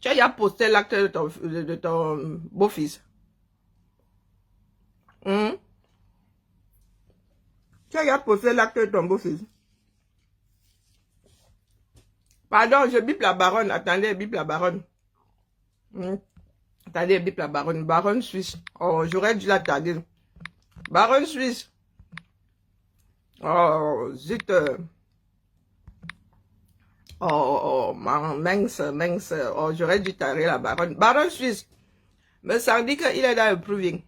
Tu as déjà posté l'acte de ton beau-fils. Hmm? Tu as déjà posté l'acte de ton beau-fils. Pardon, je bip la baronne. Attendez, bip la baronne. Hmm? Attendez, bip la baronne. Baronne suisse. Oh, j'aurais dû la taguer. Baronne suisse. Oh, zut. Oh, mince. Oh, j'aurais dû taguer la baronne. Baronne suisse. Mais ça dit qu'il est dans le proving.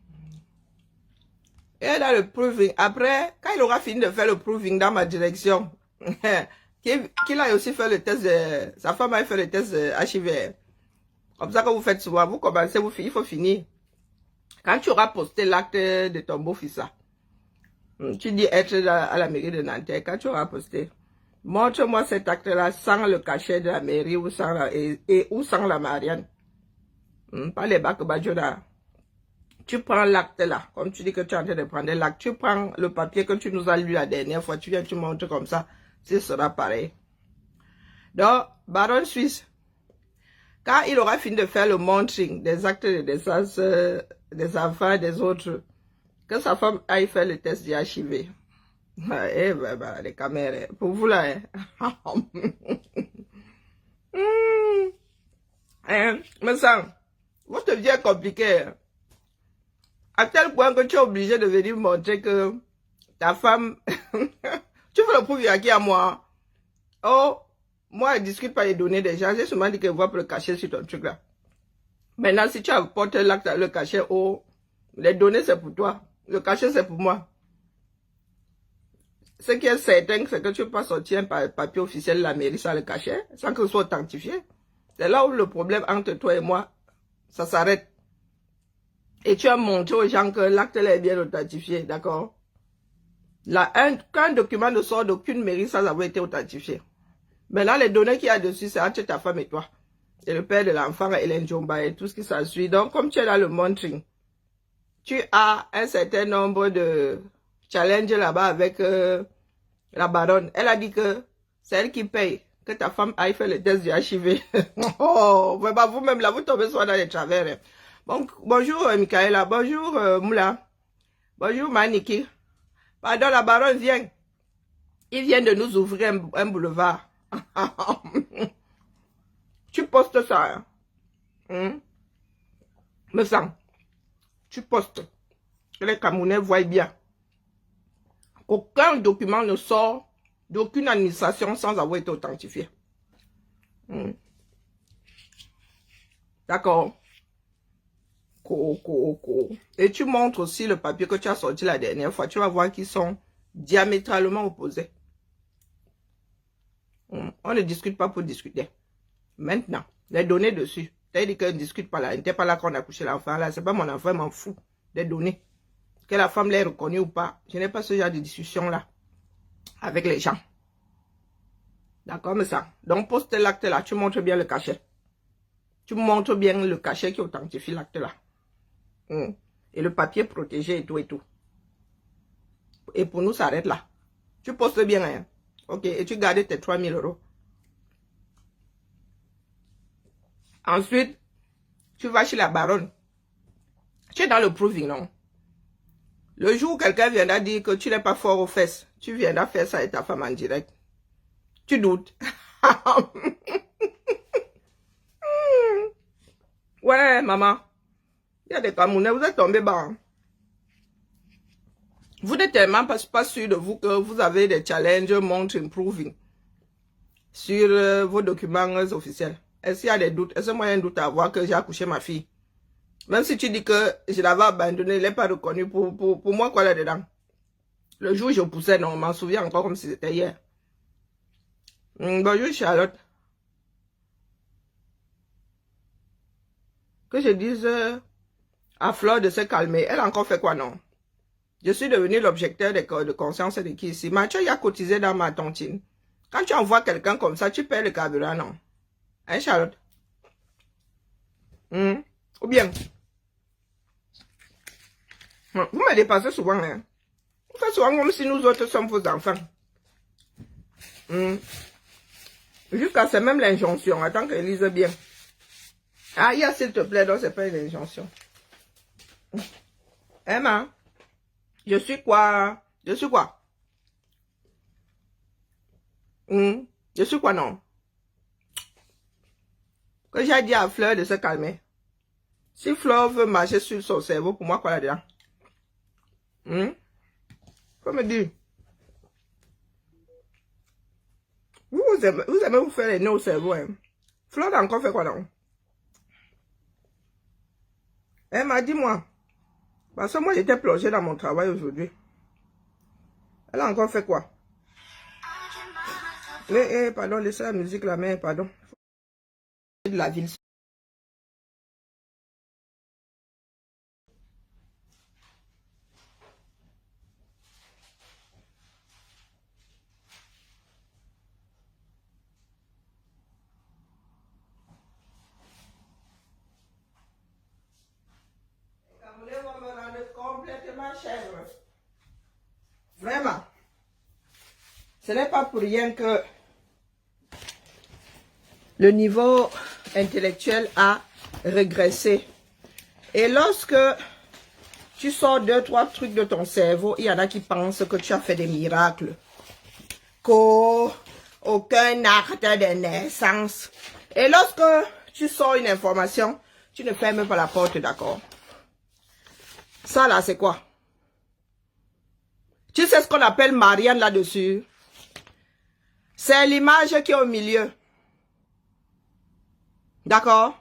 Il est dans le proving. Après, quand il aura fini de faire le proving dans ma direction, qu'il a aussi fait le test de... Sa femme a fait le test de HIV. Comme ça que vous faites souvent. Vous commencez, il faut finir. Quand tu auras posté l'acte de ton beau-fils, tu dis être à la mairie de Nanterre. Quand tu auras posté, montre-moi cet acte-là sans le cachet de la mairie ou sans la Marianne. Pas les bacs Bajona. Tu prends l'acte là, comme tu dis que tu es en train de prendre l'acte, tu prends le papier que tu nous as lu la dernière fois, tu viens, tu montres comme ça, ce sera pareil. Donc, baron suisse, quand il aura fini de faire le monitoring des actes de naissance des enfants et des autres, que sa femme aille faire le test du HIV. Eh ben, les caméras, pour vous là, mais ça, vous devient compliqué. À tel point que tu es obligé de venir montrer que ta femme... tu veux le prouver à qui? À moi? Oh, moi, je ne discute pas les données des gens. J'ai seulement dit qu'elle voit pour le cacher sur ton truc là. Maintenant, si tu apportes l'acte, le cachet, oh, les données c'est pour toi. Le cachet c'est pour moi. Ce qui est certain, c'est que tu ne peux pas sortir un papier officiel de la mairie sans le cachet, sans que ce soit authentifié. C'est là où le problème entre toi et moi, ça s'arrête. Et tu as montré aux gens que l'acte est bien authentifié, d'accord? Là, quand un document ne sort d'aucune mairie sans avoir été authentifié. Maintenant, les données qu'il y a dessus, c'est entre ta femme et toi. Et le père de l'enfant, Hélène Jomba et tout ce qui s'ensuit. Donc, comme tu es dans le monitoring, tu as un certain nombre de challenges là-bas avec la baronne. Elle a dit que c'est elle qui paye, que ta femme aille faire le test du HIV. Oh, vous-même là, vous tombez soit dans les travers. Hein. Bon, bonjour Michaela, bonjour Moula, bonjour Maniki. Pardon, la baronne vient. Il vient de nous ouvrir un boulevard. Tu postes ça. Hein? Me sens. Tu postes. Que les Camerounais voient bien. Aucun document ne sort d'aucune administration sans avoir été authentifié. D'accord. Et tu montres aussi le papier que tu as sorti la dernière fois. Tu vas voir qu'ils sont diamétralement opposés. On ne discute pas pour discuter. Maintenant, les données dessus. Tu as dit qu'on ne discute pas là. Il n'était pas là qu'on a couché l'enfant là. C'est pas mon enfant, je m'en fous des données. Que la femme l'ait reconnue ou pas. Je n'ai pas ce genre de discussion là avec les gens. D'accord, mais ça. Donc, poste l'acte là. Tu montres bien le cachet. Tu montres bien le cachet qui authentifie l'acte là. Et le papier protégé et tout et tout. Et pour nous, ça arrête là. Tu postes bien, hein. Ok, et tu gardes tes 3000 €. Ensuite, tu vas chez la baronne. Tu es dans le proving, non? Le jour où quelqu'un viendra dire que tu n'es pas fort aux fesses, tu viendras faire ça avec ta femme en direct. Tu doutes. Ouais, maman. Il y a des Camerounais, vous êtes tombés bas. Vous n'êtes tellement pas sûr de vous que vous avez des challenges monitoring proving sur vos documents officiels. Est-ce qu'il y a des doutes? Est-ce que moi j'ai un doute à avoir que j'ai accouché ma fille? Même si tu dis que je l'avais abandonnée, elle n'est pas reconnue. Pour moi, quoi là-dedans? Le jour où je poussais, non, on m'en souvient encore comme si c'était hier. Bonjour Charlotte. Que je dise à Fleur de se calmer. Elle a encore fait quoi, non? Je suis devenu l'objecteur de conscience de qui ici? Mathieu, il a cotisé dans ma tontine. Quand tu envoies quelqu'un comme ça, tu perds le carburant, non? Hein, Charlotte? Ou bien? Vous me dépassez souvent, hein? Vous faites souvent comme si nous autres sommes vos enfants. Jusqu'à c'est même l'injonction. Attends qu'elle lise bien. Ah, il y a s'il te plaît, donc c'est pas une injonction. Emma, je suis quoi? Je suis quoi? Je suis quoi, non? Que j'ai dit à Fleur de se calmer. Si Fleur veut marcher sur son cerveau, pour moi, quoi là-dedans? Faut me dire. Vous aimez vous faire les nœuds au cerveau, hein? Fleur a encore fait quoi, non? Emma, dis-moi. Parce que moi, j'étais plongée dans mon travail aujourd'hui. Elle a encore fait quoi? Pardon, laissez la musique là, mais pardon. De la ville. Cameroun va me rendre complètement chèvre. Vraiment. Ce n'est pas pour rien que le niveau intellectuel a régressé. Et lorsque tu sors 2-3 trucs de ton cerveau, il y en a qui pensent que tu as fait des miracles. Qu'aucun acte de naissance. Et lorsque tu sors une information, tu ne fermes pas la porte, d'accord? Ça là, c'est quoi? Tu sais ce qu'on appelle Marianne là-dessus? C'est l'image qui est au milieu. D'accord?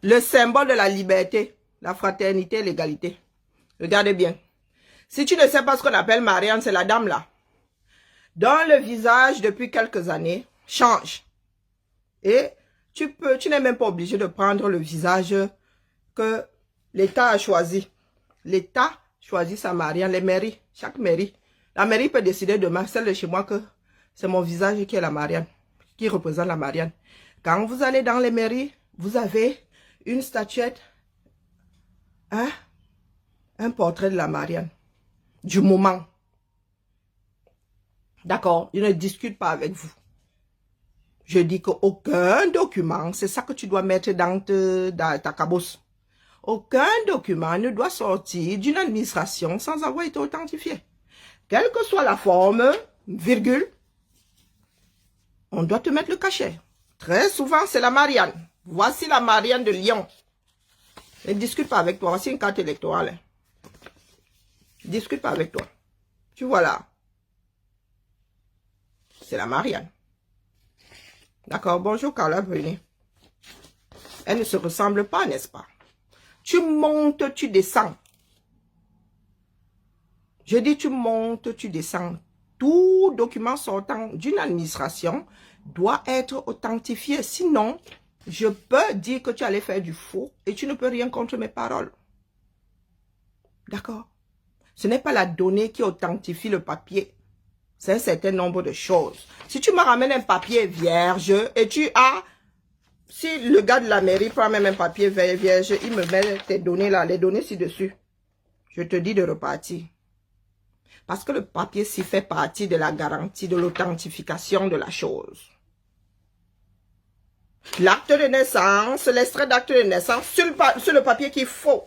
Le symbole de la liberté, la fraternité, l'égalité. Regardez bien. Si tu ne sais pas ce qu'on appelle Marianne, c'est la dame là. Dont le visage, depuis quelques années, change. Et tu n'es même pas obligé de prendre le visage que l'État a choisi. L'État choisit sa Marianne, les mairies, chaque mairie. La mairie peut décider demain, celle de chez moi, que c'est mon visage qui est la Marianne, qui représente la Marianne. Quand vous allez dans les mairies, vous avez une statuette, un portrait de la Marianne, du moment. D'accord, je ne discute pas avec vous. Je dis qu'aucun document, c'est ça que tu dois mettre dans ta cabosse. Aucun document ne doit sortir d'une administration sans avoir été authentifié. Quelle que soit la forme, virgule, on doit te mettre le cachet. Très souvent, c'est la Marianne. Voici la Marianne de Lyon. Ne discute pas avec toi. Voici une carte électorale. Ne discute pas avec toi. Tu vois là. C'est la Marianne. D'accord. Bonjour Carla Brunet. Elle ne se ressemble pas, n'est-ce pas? Tu montes, tu descends. Je dis tu montes, tu descends. Tout document sortant d'une administration doit être authentifié. Sinon, je peux dire que tu allais faire du faux et tu ne peux rien contre mes paroles. D'accord? Ce n'est pas la donnée qui authentifie le papier. C'est un certain nombre de choses. Si tu me ramènes un papier vierge et tu as... Si le gars de la mairie prend même un papier vierge, il me met tes données là, les données ci-dessus. Je te dis de repartir. Parce que le papier s'y fait partie de la garantie de l'authentification de la chose. L'acte de naissance, l'extrait d'acte de naissance sur le papier qu'il faut.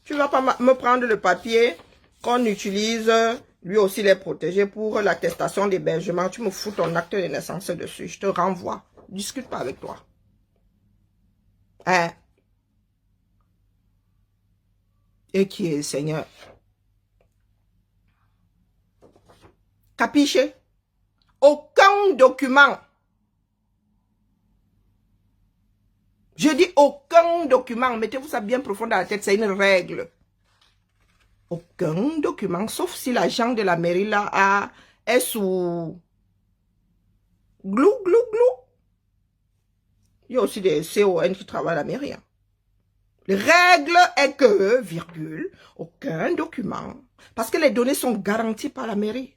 Tu ne vas pas me prendre le papier qu'on utilise, lui aussi les protéger pour l'attestation d'hébergement. Tu me fous ton acte de naissance dessus. Je te renvoie. Je ne discute pas avec toi. Hein? Et qui est le Seigneur? Capiche? Aucun document. Je dis aucun document. Mettez-vous ça bien profond dans la tête. C'est une règle. Aucun document, sauf si l'agent de la mairie là est sous glou, glou, glou. Il y a aussi des CON qui travaillent à la mairie. Hein. La règle est que, virgule, aucun document, parce que les données sont garanties par la mairie.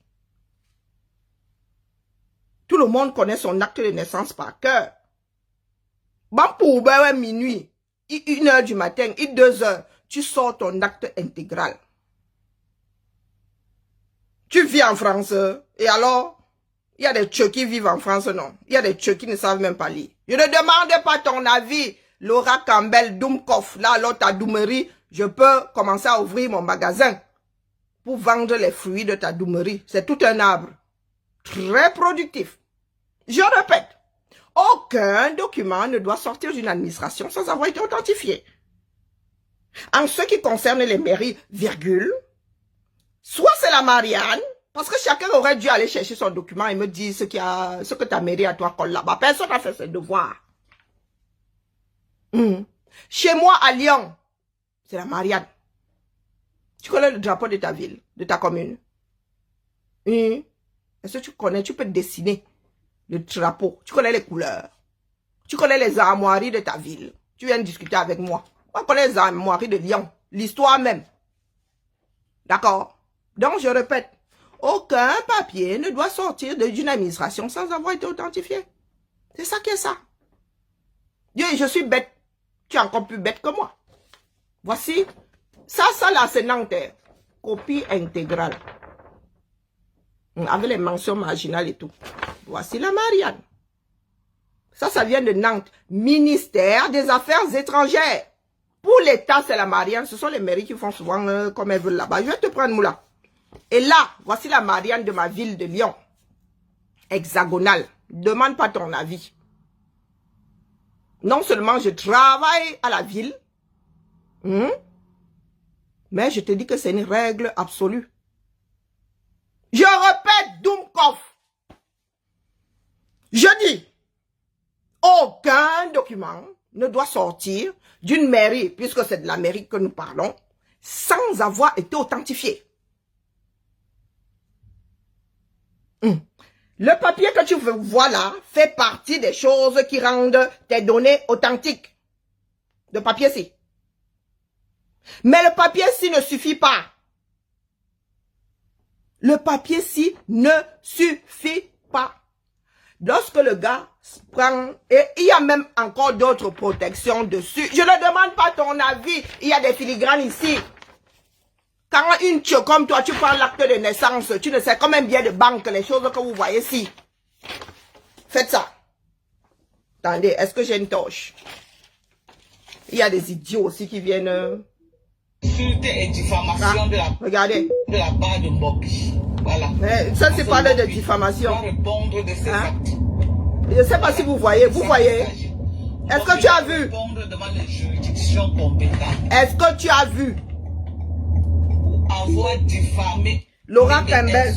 Tout le monde connaît son acte de naissance par cœur. Bon, pour minuit, 1h du matin, 2h, tu sors ton acte intégral. Tu vis en France, et alors, Il y a des Tchèques qui vivent en France, non. Il y a des Tchèques qui ne savent même pas lire. Je ne demande pas ton avis, Laura Campbell, Doumkov. Là, l'autre à Doumerie, je peux commencer à ouvrir mon magasin pour vendre les fruits de ta doumerie. C'est tout un arbre. Très productif. Je répète, aucun document ne doit sortir d'une administration sans avoir été authentifié. En ce qui concerne les mairies, virgule, soit c'est la Marianne, parce que chacun aurait dû aller chercher son document et me dire ce que ta mairie à toi colle là-bas. Personne n'a fait ses devoirs. Chez moi, à Lyon, c'est la Marianne. Tu connais le drapeau de ta ville, de ta commune? Est-ce que tu connais, tu peux dessiner le drapeau? Tu connais les couleurs? Tu connais les armoiries de ta ville? Tu viens de discuter avec moi. On connaît les armoiries de Lyon, l'histoire même. D'accord? Donc, je répète, aucun papier ne doit sortir d'une administration sans avoir été authentifié. C'est ça qui est ça. Je suis bête. Tu es encore plus bête que moi. Voici. Ça là, c'est Nanterre. Copie intégrale. Avec les mentions marginales et tout. Voici la Marianne. Ça vient de Nantes. Ministère des Affaires étrangères. Pour l'État, c'est la Marianne. Ce sont les mairies qui font souvent comme elles veulent là-bas. Je vais te prendre Moula. Et là, voici la Marianne de ma ville de Lyon. Hexagonale. Demande pas ton avis. Non seulement je travaille à la ville, mais je te dis que c'est une règle absolue. Je répète, Doumkov. Je dis, aucun document ne doit sortir d'une mairie, puisque c'est de la mairie que nous parlons, sans avoir été authentifié. Le papier que tu vois là fait partie des choses qui rendent tes données authentiques. Le papier-ci. Mais le papier-ci ne suffit pas. Le papier-ci ne suffit pas. Lorsque le gars prend, et il y a même encore d'autres protections dessus. Je ne demande pas ton avis. Il y a des filigranes ici. Quand une tchèque comme toi, tu prends l'acte de naissance, tu ne sais combien bien de banques, les choses que vous voyez ici. Faites ça. Attendez, est-ce que j'ai une torche? Il y a des idiots aussi qui viennent... Insulte et diffamation regardez. De la part de Bobby. Voilà. Mais ça, c'est pas de diffamation. Répondre de ces actes. Je ne sais pas si vous voyez. Vous voyez? Est-ce que tu as vu? Répondre devant les juridictions compétentes. Est-ce que tu as vu? Avoir diffamé. Laura Campbell.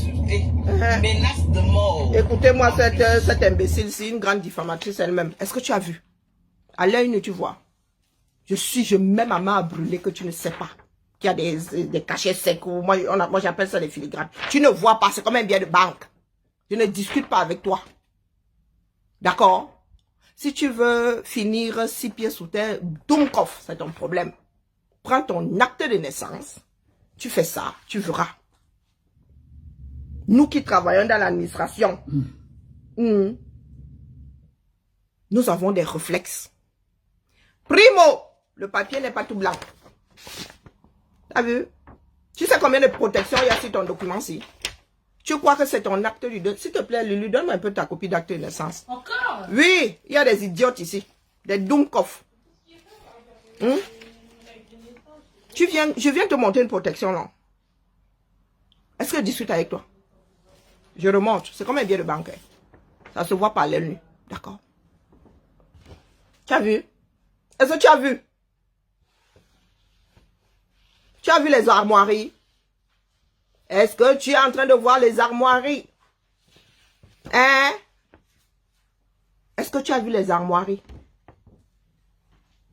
Menace de mort. Écoutez-moi, cette imbécile, c'est une grande diffamatrice elle-même. Est-ce que tu as vu? À l'œil nu, tu vois. Je mets ma main à brûler que tu ne sais pas. Qu'il y a des cachets secs. Moi j'appelle ça des filigranes. Tu ne vois pas, c'est comme un bien de banque. Je ne discute pas avec toi. D'accord? Si tu veux finir 6 pieds sous terre, Doumkov, c'est ton problème. Prends ton acte de naissance. Tu fais ça, tu verras. Nous qui travaillons dans l'administration, nous avons des réflexes. Primo, le papier n'est pas tout blanc. T'as vu? Tu sais combien de protections il y a sur ton document-ci? Tu crois que c'est ton acte du... S'il te plaît, Lulu, donne-moi un peu ta copie d'acte de naissance. Encore? Oui, il y a des idiotes ici. Des Doumkov. Je viens te montrer une protection, là. Est-ce que je discute avec toi? Je remonte. C'est comme un billet de banque. Ça se voit par l'œil nu. D'accord? Tu as vu? Est-ce que tu as vu? Tu as vu les armoiries? Est-ce que tu es en train de voir les armoiries? Hein? Est-ce que tu as vu les armoiries?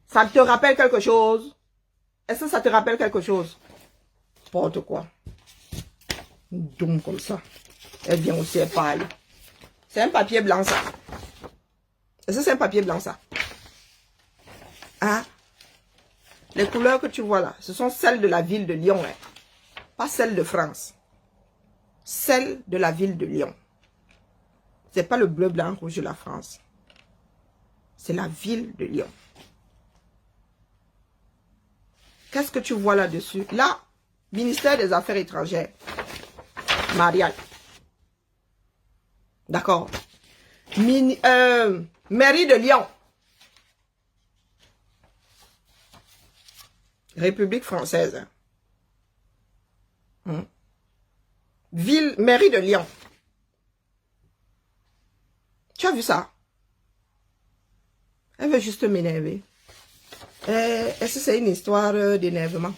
Ça te rappelle quelque chose? Est-ce que ça te rappelle quelque chose? N'importe quoi. Doum comme ça. Elle vient aussi, elle parle. C'est un papier blanc, ça. Est-ce que c'est un papier blanc, ça? Hein? Les couleurs que tu vois là, ce sont celles de la ville de Lyon, hein? Pas celles de France. Celles de la ville de Lyon. C'est pas le bleu, blanc, rouge de la France. C'est la ville de Lyon. Qu'est-ce que tu vois là-dessus? Là, ministère des Affaires étrangères. Marianne. D'accord. Mairie de Lyon. République française. Mairie de Lyon. Tu as vu ça? Elle veut juste m'énerver. Est-ce que c'est une histoire d'énervement?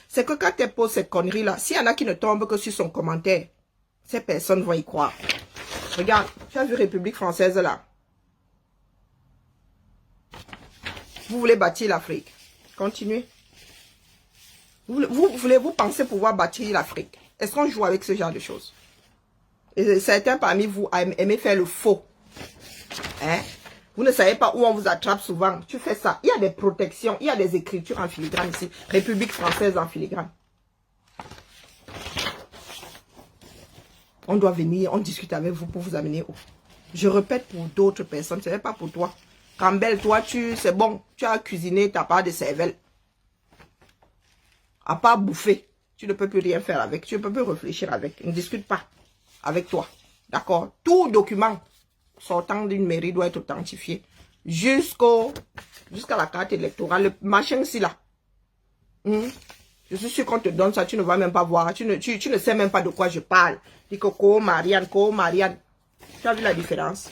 C'est que quand elle pose ces conneries-là, s'il y en a qui ne tombent que sur son commentaire, ces personnes vont y croire. Regarde, tu as vu République française là? Vous voulez bâtir l'Afrique. Continuez. Vous pensez pouvoir bâtir l'Afrique? Est-ce qu'on joue avec ce genre de choses? Et certains parmi vous aimez faire le faux. Hein? Vous ne savez pas où on vous attrape souvent. Tu fais ça. Il y a des protections, il y a des écritures en filigrane ici. République française en filigrane. On doit venir, on discute avec vous pour vous amener où? Je répète pour d'autres personnes, ce n'est pas pour toi. Campbell, toi, c'est bon. Tu as cuisiné ta part de cervelle. À part bouffer, tu ne peux plus rien faire avec. Tu ne peux plus réfléchir avec. Ne discute pas avec toi. D'accord? Tout document sortant d'une mairie doit être authentifié. Jusqu'à la carte électorale. Le machin ici là. Je suis sûr qu'on te donne ça, tu ne vas même pas voir. Tu ne sais même pas de quoi je parle. Dis que Marianne. Tu as vu la différence?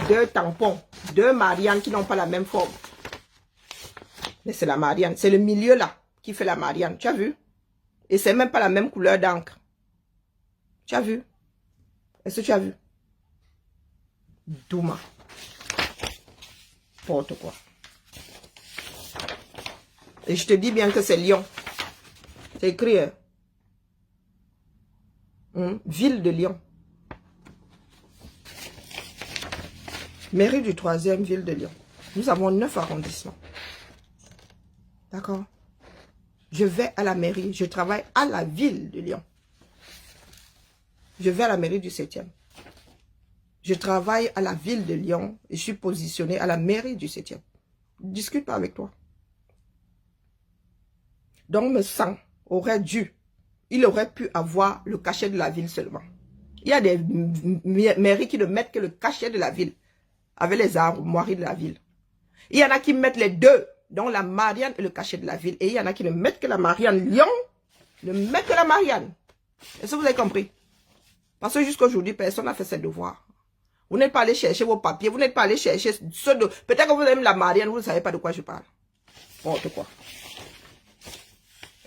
Deux tampons, deux Marianne qui n'ont pas la même forme. Mais c'est la Marianne. C'est le milieu là qui fait la Marianne. Tu as vu? Et c'est même pas la même couleur d'encre. Tu as vu? Est-ce que tu as vu? Douma. N'importe quoi. Et je te dis bien que c'est Lyon. C'est écrit. Ville de Lyon. Mairie du 3e, ville de Lyon. Nous avons 9 arrondissements. D'accord? Je vais à la mairie. Je travaille à la ville de Lyon. Je vais à la mairie du 7e. Je travaille à la ville de Lyon et je suis positionné à la mairie du 7e. Je ne discute pas avec toi. Donc, me sang aurait dû, il aurait pu avoir le cachet de la ville seulement. Il y a des mairies qui ne mettent que le cachet de la ville, avec les armoiries de la ville. Il y en a qui mettent les deux, donc la Marianne et le cachet de la ville. Et il y en a qui ne mettent que la Marianne. Lyon ne met que la Marianne. Est-ce que vous avez compris? Parce que jusqu'à aujourd'hui, personne n'a fait ses devoirs. Vous n'êtes pas allé chercher vos papiers, vous n'êtes pas allé chercher ceux de... Peut-être que vous aimez la Marianne, vous ne savez pas de quoi je parle. Bon, de quoi.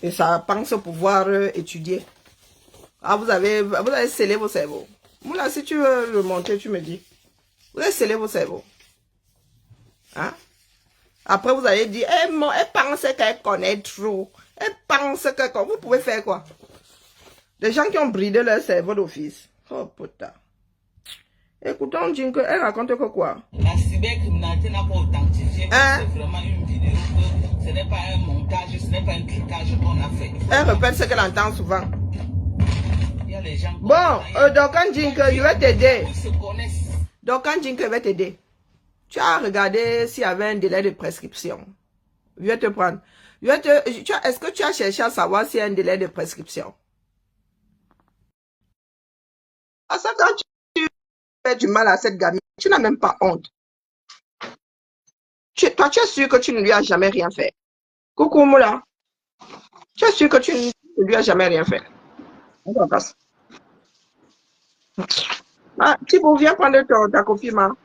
Et ça pense pouvoir étudier. Ah, vous avez scellé vos cerveaux. Moula, si tu veux le monter, tu me dis. Vous avez scellé vos cerveaux. Hein? Après, vous allez dire, elle pense qu'elle connaît trop. Elle pense que... Vous pouvez faire quoi? Des gens qui ont bridé leur cerveau d'office. Oh, putain. Écoutons, Jinko, elle raconte que quoi? La cybercriminalité n'a pas authentifié que c'est vraiment une vidéo, que ce n'est pas un montage, ce n'est pas un trucage qu'on a fait. Elle répète ce qu'elle entend souvent. Il y a les gens... Bon, donc quand Jinko, je vais t'aider. Ils se connaissent. Donc quand Jinko va t'aider, tu as regardé s'il y avait un délai de prescription. Je vais te prendre. Est-ce que tu as cherché à savoir s'il y a un délai de prescription? À ça, quand tu fais du mal à cette gamine, tu n'as même pas honte. Toi, tu es sûr que tu ne lui as jamais rien fait. Coucou, Moula. Tu es sûr que tu ne lui as jamais rien fait. On passe. Ah, Thibaut, viens prendre ta copie, ma.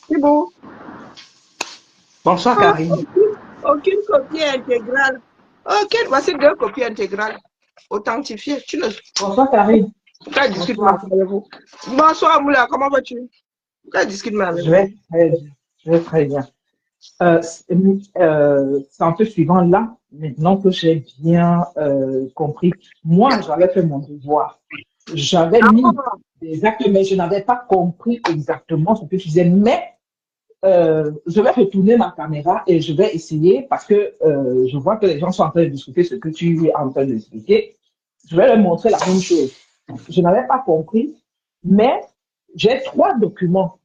Thibaut. Bonsoir, Karine. Aucune copie intégrale. Ok, voici 2 copies intégrales. Authentifiées. Bonsoir, Karine. Pourquoi discute-moi avec vous? Bonsoir, Moula, comment vas-tu? Pourquoi discute-moi avec vous? Je vais très bien. C'est un peu suivant là, maintenant que j'ai bien compris. Moi, j'avais fait mon devoir. J'avais mis des actes, mais je n'avais pas compris exactement ce que tu disais. Mais je vais retourner ma caméra et je vais essayer, parce que je vois que les gens sont en train de discuter ce que tu es en train d'expliquer. Je vais leur montrer la même chose. Je n'avais pas compris, mais j'ai 3 documents.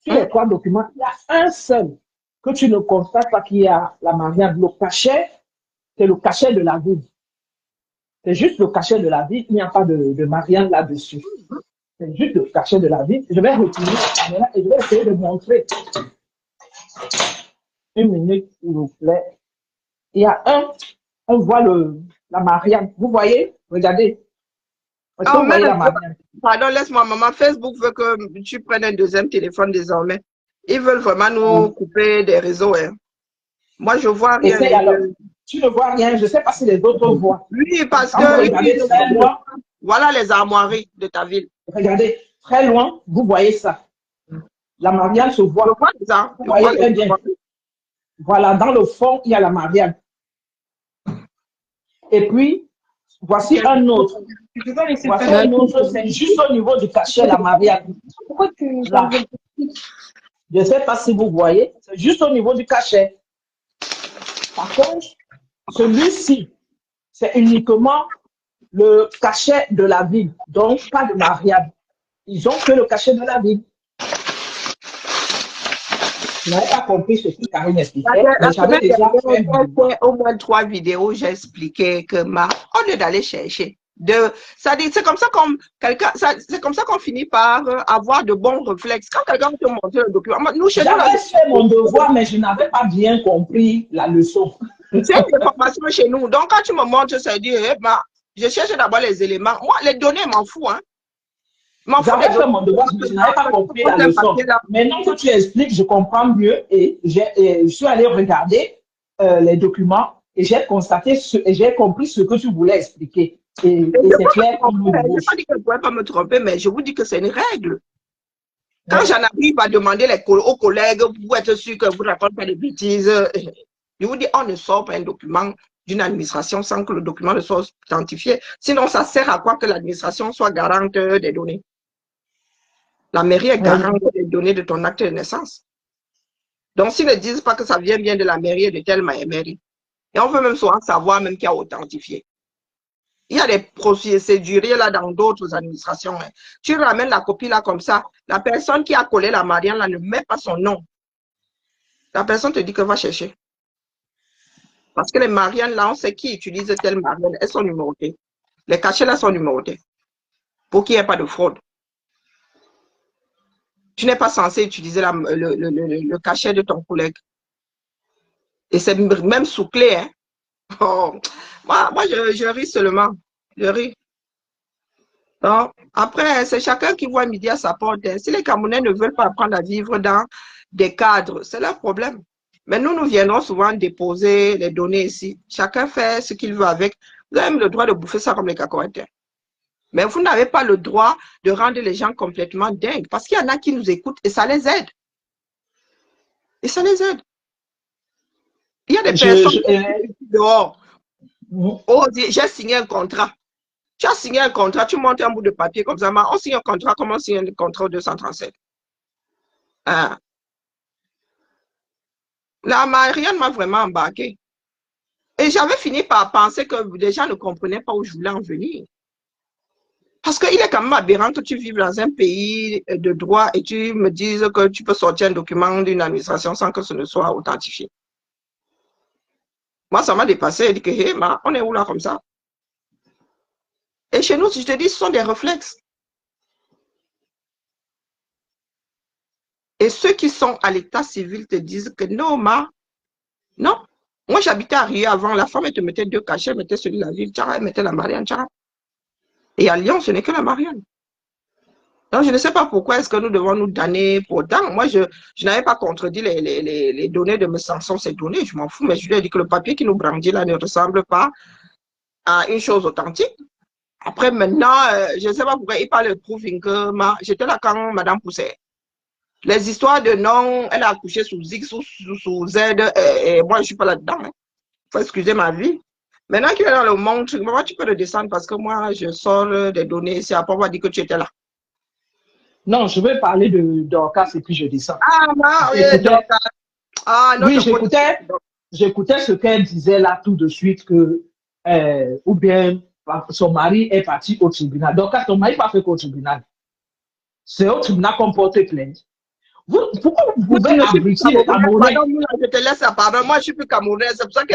Sur les 3 documents, il y a un seul que tu ne constates pas qu'il y a la Marianne. Le cachet, c'est le cachet de la ville. C'est juste le cachet de la ville. Il n'y a pas de Marianne là-dessus. C'est juste le cachet de la ville. Je vais retirer la caméra et je vais essayer de montrer. Une minute, s'il vous plaît. Il y a on voit la Marianne. Vous voyez? Regardez. Est-ce que vous voyez la Marianne? Pardon, laisse-moi, maman. Facebook veut que tu prennes un deuxième téléphone désormais. Ils veulent vraiment nous couper des réseaux. Hein. Moi, je vois rien. Alors, tu ne vois rien. Je ne sais pas si les autres voient. Oui, parce que regardez très loin. Voilà les armoiries de ta ville. Regardez, très loin, vous voyez ça. La Marianne se voit. Je vois ça. Vous voyez très bien. Voilà, dans le fond, il y a la Marianne. Et puis, voici un autre. Voici un autre, c'est juste au niveau du cachet, la Marianne. Pourquoi tu là. Je ne sais pas si vous voyez, c'est juste au niveau du cachet. Par contre, celui-ci, c'est uniquement le cachet de la ville, donc pas de Marianne. Ils ont que le cachet de la ville. Je n'avais pas compris ce que Karine expliquait, mais j'avais déjà fait au moins 3 vidéos, j'ai expliqué que au lieu d'aller chercher, c'est comme ça qu'on finit par avoir de bons réflexes. Quand quelqu'un te montre le document, nous chez nous, j'avais fait mon devoir, mais je n'avais pas bien compris la leçon. C'est une information chez nous. Donc, quand tu me montres, ça dit, je cherche d'abord les éléments. Moi, les données, m'en fous, hein. J'avais fait mon devoir, mais je n'avais pas compris la leçon. Maintenant que tu expliques, je comprends mieux et je suis allé regarder les documents et j'ai constaté et j'ai compris ce que tu voulais expliquer. Et c'est clair comme nous. Je n'ai pas dit que je ne pourrais pas me tromper, mais je vous dis que c'est une règle. Quand j'en arrive à demander aux collègues pour être sûr que vous ne racontez pas de bêtises, je vous dis, on ne sort pas un document d'une administration sans que le document ne soit authentifié. Sinon, ça sert à quoi que l'administration soit garante des données? La mairie est garante des données de ton acte de naissance. Donc, s'ils ne disent pas que ça vient bien de la mairie et de telle mairie, et on veut même souvent savoir même qui a authentifié. Il y a des procéduriers là dans d'autres administrations. Hein. Tu ramènes la copie là comme ça. La personne qui a collé la Marianne là ne met pas son nom. La personne te dit que va chercher. Parce que les Mariannes là, on sait qui utilise telle Marianne. Elles sont numérotées. Les cachets là sont numérotés. Pour qu'il n'y ait pas de fraude. Tu n'es pas censé utiliser le cachet de ton collègue. Et c'est même sous clé. Hein. Oh. Moi je ris seulement. Je ris. Donc, après, c'est chacun qui voit midi à sa porte. Si les Camerounais ne veulent pas apprendre à vivre dans des cadres, c'est leur problème. Mais nous viendrons souvent déposer les données ici. Chacun fait ce qu'il veut avec. Vous avez le droit de bouffer ça comme les cacahuètes. Mais vous n'avez pas le droit de rendre les gens complètement dingues. Parce qu'il y en a qui nous écoutent et ça les aide. Et ça les aide. Il y a des personnes qui dehors. Oh, j'ai signé un contrat. Tu as signé un contrat, tu montes un bout de papier comme ça. On signe un contrat, comment on signe un contrat 237? Hein? La Marianne m'a vraiment embarqué. Et j'avais fini par penser que les gens ne comprenaient pas où je voulais en venir. Parce qu'il est quand même aberrant que tu vives dans un pays de droit et tu me dises que tu peux sortir un document d'une administration sans que ce ne soit authentifié. Moi, ça m'a dépassé. Je dis que, hey, on est où là comme ça? Et chez nous, je te dis, ce sont des réflexes. Et ceux qui sont à l'état civil te disent que non, non. Moi, j'habitais à Rio avant. La femme, elle te mettait 2 cachets, elle mettait celui de la ville, elle mettait la Marianne, Et à Lyon, ce n'est que la Marianne. Donc, je ne sais pas pourquoi est-ce que nous devons nous damner pour autant. Moi, je n'avais pas contredit les données de mes Samson, ces données, je m'en fous, mais je lui ai dit que le papier qui nous brandit là ne ressemble pas à une chose authentique. Après, maintenant, je ne sais pas pourquoi il parle de proving que j'étais là quand Madame poussait. Les histoires de non, elle a accouché sous X ou sous Z, et moi, je ne suis pas là-dedans. Il faut excuser ma vie. Maintenant qu'il est dans le monde, moi, tu peux le descendre parce que moi, je sors des données ici. Après, on va dire que tu étais là. Non, je vais parler de Dorcas et puis je descends. Ah, oui, Dorcas. Ah, non, oui, j'écoutais ce qu'elle disait là tout de suite que, ou bien son mari est parti au tribunal. Dorcas, ton mari n'est pas fait qu'au tribunal. C'est au tribunal qu'on porte plainte. Pourquoi vous pouvez abrutir les Camerounais? Je te laisse la parole. Moi, je ne suis plus Camerounais. C'est pour ça que